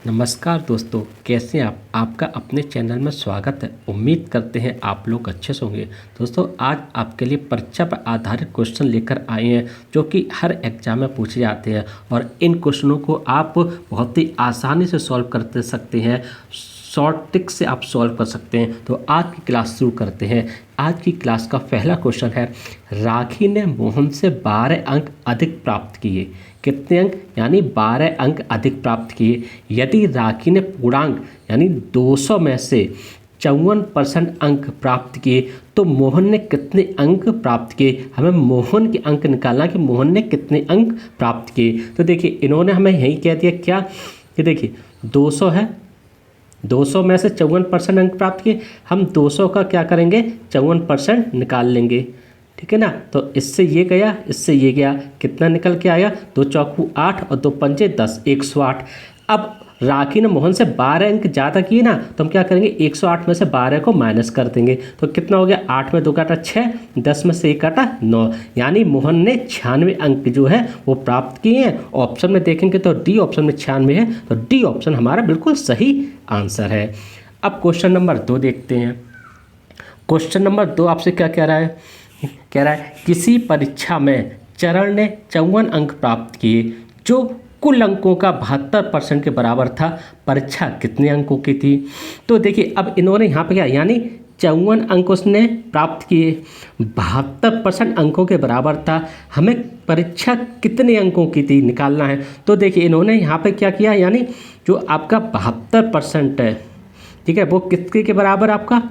नमस्कार दोस्तों, कैसे हैं आप? आपका अपने चैनल में स्वागत है। उम्मीद करते हैं आप लोग अच्छे से होंगे। दोस्तों, आज आपके लिए परीक्षा पर आधारित क्वेश्चन लेकर आए हैं जो कि हर एग्जाम में पूछे जाते हैं और इन क्वेश्चनों को आप बहुत ही आसानी से सॉल्व कर सकते हैं। शॉर्ट ट्रिक से आप सॉल्व कर सकते हैं। तो आज की क्लास शुरू करते हैं। आज की क्लास का पहला क्वेश्चन है, राखी ने मोहन से 12 अंक अधिक प्राप्त किए। कितने अंक? यानी 12 अंक अधिक प्राप्त किए। यदि राखी ने पूर्णांक यानी 200 में से 54% अंक प्राप्त किए तो मोहन ने कितने अंक प्राप्त किए? हमें मोहन के अंक निकालना कि मोहन ने कितने अंक प्राप्त किए। तो देखिए, इन्होंने हमें यही कह दिया क्या कि देखिए 200 है, 200 में से 54% अंक प्राप्त किए। हम 200 का क्या करेंगे? 54% निकाल लेंगे, ठीक है ना। तो इससे ये गया, इससे ये गया, कितना निकल के आया? 2 चौकू 8 और 2 पंजे 10, 108। अब राखी ने मोहन से 12 अंक ज़्यादा किए ना, तो हम क्या करेंगे? 108 में से 12 को माइनस कर देंगे। तो कितना हो गया? 8 में 2 काटा 6, 10 में से 1 काटा 9। यानी मोहन ने 96 अंक जो है वो प्राप्त किए हैं। ऑप्शन में देखेंगे तो डी ऑप्शन में 96 है, तो डी ऑप्शन हमारा बिल्कुल सही आंसर है। अब क्वेश्चन नंबर 2 देखते हैं। क्वेश्चन नंबर 2 आपसे क्या कह रहा है? कह रहा है किसी परीक्षा में चरण ने 54 अंक प्राप्त किए जो कुल अंकों का 72% के बराबर था। परीक्षा कितने अंकों की थी? तो देखिए, अब इन्होंने यहाँ पे क्या, यानी 54 अंक उसने प्राप्त किए, 72% अंकों के बराबर था। हमें परीक्षा कितने अंकों की थी निकालना है। तो देखिए, इन्होंने यहाँ पे क्या किया, यानी जो आपका 72% है, ठीक है, वो कितने के बराबर? आपका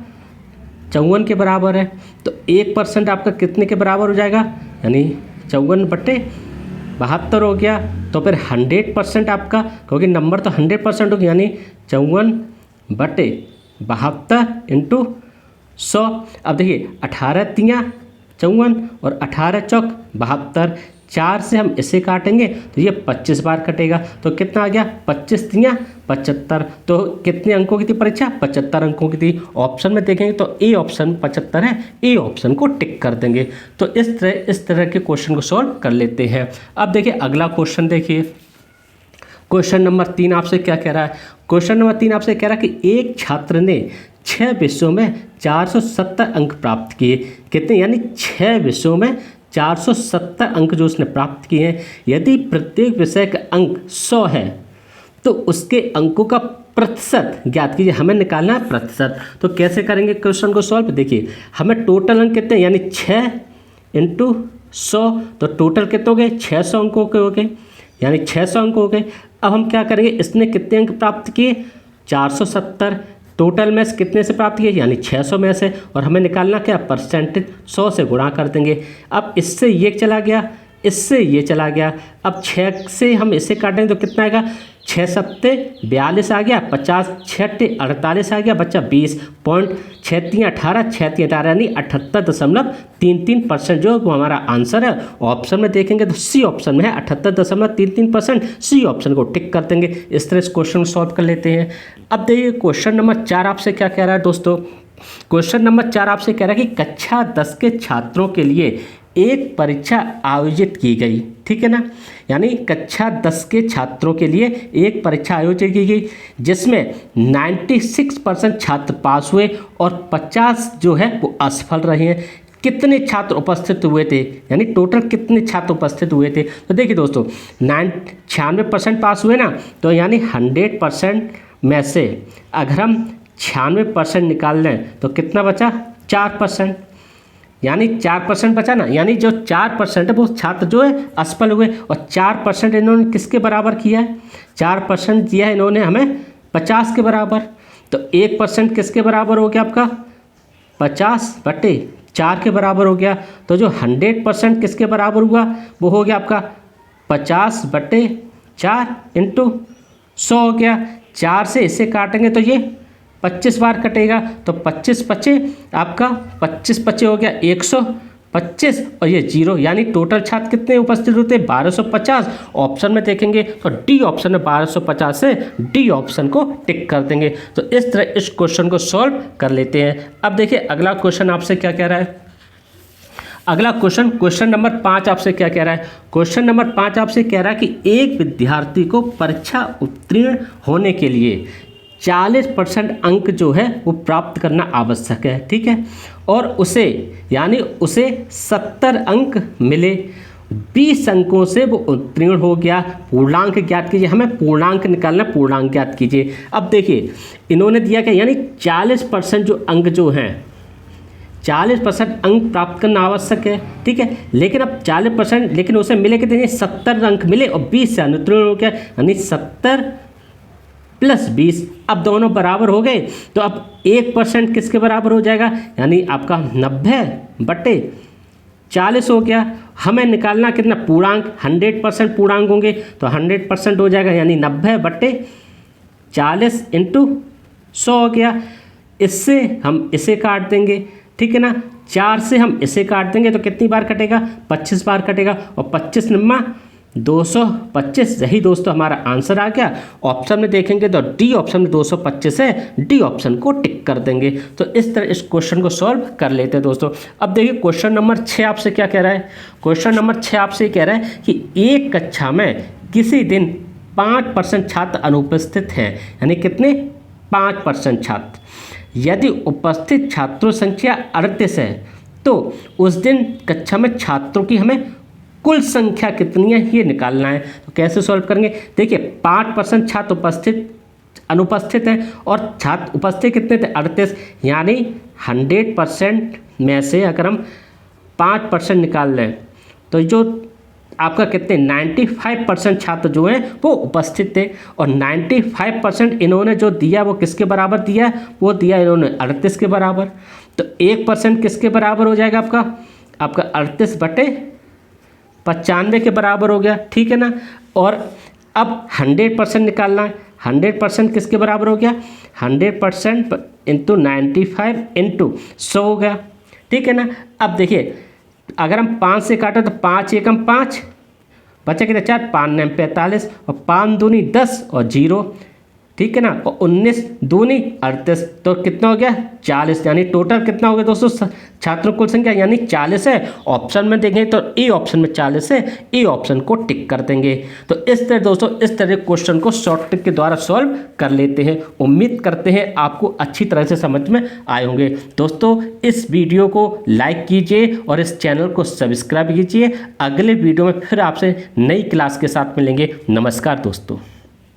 54 के बराबर है। तो 1% आपका कितने के बराबर हो जाएगा? यानी 54/72 हो गया। तो फिर 100% आपका, क्योंकि नंबर तो 100% हो गया, यानी 54/72 इंटू 100। अब देखिए, 18 तियाँ 54 और 18 चौक 72, 4 से हम इसे काटेंगे तो ये 25 बार कटेगा। तो कितना आ गया? 25 तियाँ 75। तो कितने अंकों की थी परीक्षा? 75 अंकों की थी। ऑप्शन में देखेंगे तो ए ऑप्शन 75 है, ए ऑप्शन को टिक कर देंगे। तो इस तरह के क्वेश्चन को सॉल्व कर लेते हैं। अब देखिए अगला क्वेश्चन देखिए। क्वेश्चन नंबर 3 आपसे क्या कह रहा है? क्वेश्चन नंबर 3 आपसे कह रहा है कि एक छात्र ने 6 विषयों में 470 अंक प्राप्त किए। कितने? यानी 6 विषयों में 470 अंक जो उसने प्राप्त किए हैं। यदि प्रत्येक विषय का अंक 100 है तो उसके अंकों का प्रतिशत ज्ञात कीजिए। हमें निकालना है प्रतिशत। तो कैसे करेंगे क्वेश्चन को सॉल्व? देखिए, हमें टोटल अंक कितने, यानी 6 इंटू 100, तो टोटल कितने हो गए? 600 अंकों के हो गए, यानी 600 अंक हो गए। अब हम क्या करेंगे? इसने कितने अंक प्राप्त किए? 470। टोटल में से कितने से प्राप्त किए? यानी 600 में से। और हमें निकालना क्या? परसेंटेज 100 से गुणा कर देंगे। अब इससे ये चला गया, इससे ये चला गया। अब 6 से हम इसे काटेंगे तो कितना आएगा? 6 सत्ते 42 आ गया, 50 6 48 आ गया, बच्चा 20.63 18 6 18, यानी 78.33% जो हमारा आंसर है। ऑप्शन में देखेंगे तो सी ऑप्शन में है 78.33%। सी ऑप्शन को टिक कर देंगे। इस तरह इस क्वेश्चन को सॉल्व कर लेते हैं। अब देखिए क्वेश्चन नंबर 4 आपसे क्या कह रहा है दोस्तों। क्वेश्चन नंबर 4 आपसे कह रहा है कि कक्षा 10 के छात्रों के लिए एक परीक्षा आयोजित की गई, ठीक है ना। यानी कक्षा 10 के छात्रों के लिए एक परीक्षा आयोजित की गई जिसमें 96% छात्र पास हुए और 50 जो है वो असफल रहे हैं। कितने छात्र उपस्थित हुए थे, यानी टोटल कितने छात्र उपस्थित हुए थे? तो देखिए दोस्तों, 96% पास हुए ना, तो यानी 100% में से अगर हम 96% निकाल लें तो कितना बचा? 4%, यानी 4% बचा ना। यानी जो 4% है वो छात्र जो है असफल हुए, और 4% इन्होंने किसके बराबर किया है? 4% दिया है इन्होंने हमें 50 के बराबर। तो 1% किसके बराबर हो गया? आपका 50/4 के बराबर हो गया। तो जो 100% किसके बराबर हुआ? वो हो गया आपका 50/4 इंटू 100 हो गया। 4 से इसे काटेंगे तो ये 25 बार कटेगा। तो 25 पचे आपका 25 पचे हो गया 125 और ये 0, यानी टोटल छात्र कितने उपस्थित होते हैं? 1250। ऑप्शन में देखेंगे तो डी ऑप्शन में 1250 से डी ऑप्शन को टिक कर देंगे। तो इस तरह इस क्वेश्चन को सॉल्व कर लेते हैं। अब देखिए अगला क्वेश्चन आपसे क्या कह रहा है। अगला क्वेश्चन नंबर 5 आपसे क्या कह रहा है? क्वेश्चन नंबर 5 आपसे कह रहा है कि एक विद्यार्थी को परीक्षा उत्तीर्ण होने के लिए 40% अंक जो है वो प्राप्त करना आवश्यक है, ठीक है, और उसे 70 अंक मिले, 20 अंकों से वो उत्तीर्ण हो गया। पूर्णांक ज्ञात कीजिए। हमें पूर्णांक निकालना, पूर्णांक ज्ञात कीजिए। अब देखिए इन्होंने दिया क्या, यानी 40% जो अंक जो हैं, 40% अंक प्राप्त करना आवश्यक है, ठीक है, लेकिन अब 40%, लेकिन उसे मिले कितने, 70 अंक मिले और 20 से अनुत्तीर्ण हो गया, यानी 70 + 20। अब दोनों बराबर हो गए, तो अब 1% किसके बराबर हो जाएगा, यानी आपका 90/40 हो गया। हमें निकालना कितना, पूर्णांक, 100% पूर्णांक होंगे तो 100% हो जाएगा, यानी 90/40 × 100 हो गया। इससे हम इसे काट देंगे, ठीक है ना, 4 से हम इसे काट देंगे तो कितनी बार कटेगा, 25 बार कटेगा, और 25 × 225। यही दोस्तों हमारा आंसर आ गया। ऑप्शन में देखेंगे तो डी ऑप्शन में 225 है, डी ऑप्शन को टिक कर देंगे। तो इस तरह इस क्वेश्चन को सॉल्व कर लेते हैं दोस्तों। अब देखिए क्वेश्चन नंबर 6 आपसे क्या कह रहा है? क्वेश्चन नंबर 6 आपसे कह रहा है कि एक कक्षा में किसी दिन 5% छात्र अनुपस्थित हैं, यानी कितने, 5% छात्र। यदि उपस्थित छात्रों संख्या 38 है तो उस दिन कक्षा में छात्रों की हमें कुल संख्या कितनी है ये निकालना है। तो कैसे सॉल्व करेंगे? देखिए 5% छात्र अनुपस्थित हैं और छात्र उपस्थित कितने थे, 38, यानी 100% में से अगर हम 5% निकाल लें तो जो आपका कितने, 95% छात्र जो हैं वो उपस्थित थे, और 95% इन्होंने जो दिया वो किसके बराबर दिया, वो दिया इन्होंने 38 के बराबर। तो 1% किसके बराबर हो जाएगा, आपका 38/95 के बराबर हो गया, ठीक है ना। और अब 100% निकालना है, 100% किसके बराबर हो गया, 100% × 95 × 100 हो गया, ठीक है ना। अब देखिए अगर हम 5 से काटें तो 5 × 1 = 5, बचा कितना, 4, 5 × 9 = 45, और 5 दूनी 10 और 0, ठीक है ना, और 19 दूनी 38, तो कितना हो गया, 40, यानी टोटल कितना हो गया दोस्तों, छात्रों कुल संख्या यानी 40 है। ऑप्शन में देखें तो ए ऑप्शन में 40 है, ए ऑप्शन को टिक कर देंगे। तो इस तरह दोस्तों, इस तरह क्वेश्चन को शॉर्ट ट्रिक के द्वारा सॉल्व कर लेते हैं। उम्मीद करते हैं आपको अच्छी तरह से समझ में आए होंगे। दोस्तों इस वीडियो को लाइक कीजिए और इस चैनल को सब्सक्राइब कीजिए। अगले वीडियो में फिर आपसे नई क्लास के साथ मिलेंगे। नमस्कार दोस्तों।